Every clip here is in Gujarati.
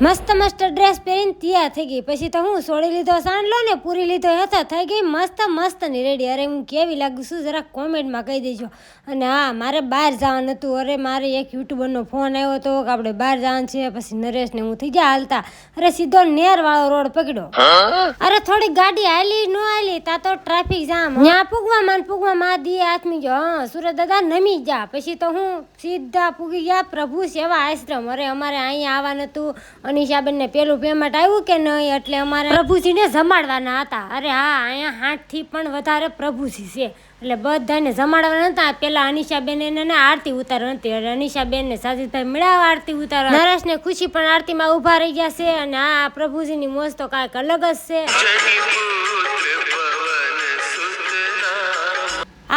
મસ્ત મસ્ત ડ્રેસ પહેરીને તૈયાર થઈ ગઈ. પછી તો હું સોડી લીધો સાંડલો ને પૂરી લીધો હતો, થઈ ગઈ મસ્ત મસ્ત ની રેડી. અરે હું કેવી લાગુ છું જરા કોમેન્ટમાં કહી દેજો. અને હા, મારે બહાર જવાનું હતું. અરે મારે એક યુટ્યુબરનો ફોન આવ્યો હતો કે આપણે બહાર જવાનું છે. પછી નરેશ ને હું થઈ ગયા હાલતા. અરે સીધો નેર વાળો રોડ પકડ્યો. અરે થોડી ગાડી હાલી ન હાલી તા તો ટ્રાફિક જામ. ત્યાં પૂગવામાં દીએ આથમી ગયો. હા, સુરત દાદા નમી જા. પછી તો હું સીધા પૂગી ગયા પ્રભુ સેવા આશ્રમ. અરે અમારે અહીંયા આવવાનું હતું. અનિશાબેન ને પેલું પેમેન્ટ આવ્યું કે નહીં, એટલે અમારે પ્રભુજીને જમાડવાના હતા. અરે હા, અહીંયા 8 થી પણ વધારે પ્રભુજી છે, એટલે બધાને જમાડવાના હતા. પેલા અનિશાબેન એને આરતી ઉતારવાની હતી. અરે અનિશાબેન ને સાજીદભાઈ મળ્યા આરતી ઉતારવા. નરેશ ને ખુશી પણ આરતીમાં ઉભા રહી ગયા છે. અને આ પ્રભુજીની મોજ તો કાંઈક અલગ જ છે.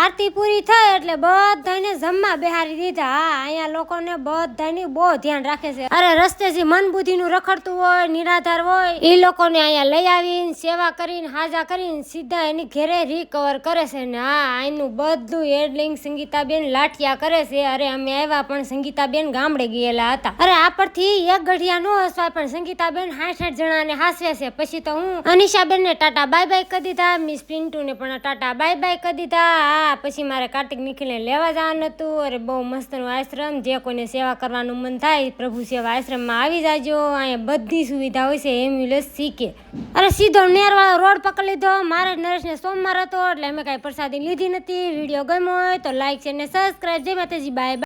આરતી પૂરી થઈ એટલે બધાને જમવા બેહારી દીધા. હા, અહીંયા લોકોને બધાની બહુ ધ્યાન રાખે છે. અરે રસ્તે જે મન બુદ્ધિનું રખડતું હોય, નિરાધાર હોય, એ લોકોને અહીંયા લઈ આવીને સેવા કરીને હાજા કરીને સીધા એની ઘેરે રિકવર કરે છે. ને હા, અહીંનું બધું હેડલિંગ સંગીતાબેન લાઠિયા કરે છે. અરે અમે આવ્યા પણ સંગીતાબેન ગામડે ગયેલા હતા. અરે આ પરથી એક ઘડિયા નો હસવાય, પણ સંગીતાબેન 60 જણાને હાસવે છે. પછી તો હું અનિશાબેન ને ટાટા બાય બાય કરી દીધા, મિસ પિન્ટુ ને પણ ટાટા બાય બાય કરી દીધા. પછી મારે કાર્તિક નિખિલને લેવા જવાનું હતું. અરે બહુ મસ્તનું આશ્રમ, જે કોઈને સેવા કરવાનું મન થાય પ્રભુ સેવા આશ્રમમાં આવી જાજો. અહીંયા બધી સુવિધા હોય છે, એમ્બ્યુલન્સ શીખે. અરે સીધો નેરવાળો રોડ પકડી લીધો. મારે નરેશને સોમવાર હતો એટલે અમે કાંઈ પ્રસાદી લીધી નથી. વિડીયો ગમ્યો હોય તો લાઈક છે ને સબસ્ક્રાઈબ. જય માતાજી, બાય બાય.